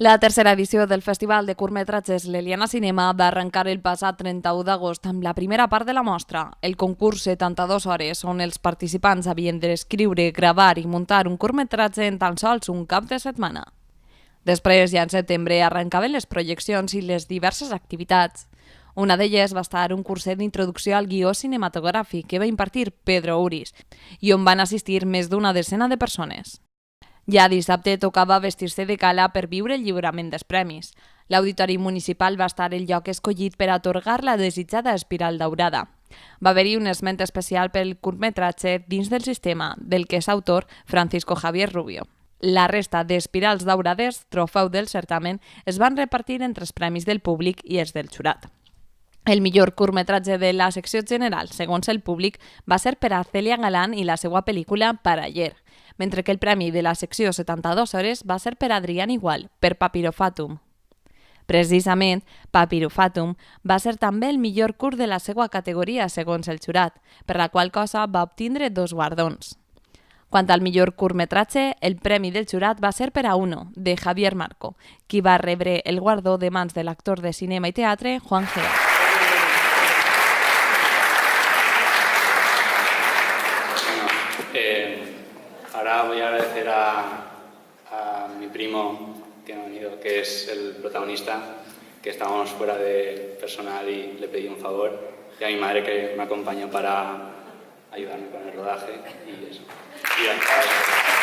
La tercera edició del Festival de Curtmetratges l'Eliana Cinema va arrencar el passat 31 d'agost amb la primera part de la mostra, el concurs 72 hores, on els participants havien d'escriure, gravar i muntar un curtmetratge en tan sols un cap de setmana. Després, ja en setembre, arrencaven les projeccions i les diverses activitats. Una d'elles va estar un curset d'introducció al guió cinematogràfic que va impartir Pedro Uris i on van assistir més d'una desena de persones. Ja dissabte tocava vestir-se de gala per viure el lliurament dels premis. L'Auditori Municipal va estar el lloc escollit per atorgar la desitjada espiral daurada. Va haver-hi un esment especial pel curtmetratge Dins del sistema, del que és autor Francisco Javier Rubio. La resta d'espirals daurades, trofeu del certamen, es van repartir entre els premis del públic i els del jurat. El millor curtmetratge de la secció general, segons el públic, va ser per a Celia Galán i la seva pel·lícula Per ayer, mentre que el premi de la secció 72 hores va ser per Adrián Igual, per Papirofatum. Precisament, Papirofatum va ser també el millor curt de la seva categoria, segons el jurat, per la qual cosa va obtindre 2 guardons. Quant al millor curtmetratge, el premi del jurat va ser per a Uno, de Javier Marco, qui va rebre el guardó de mans de l'actor de cinema i teatre Juan Gea. Ahora voy a agradecer a mi primo que ha venido, que es el protagonista, que estábamos fuera de personal y le pedí un favor, y a mi madre que me acompañó para ayudarme con el rodaje y eso. Y gracias.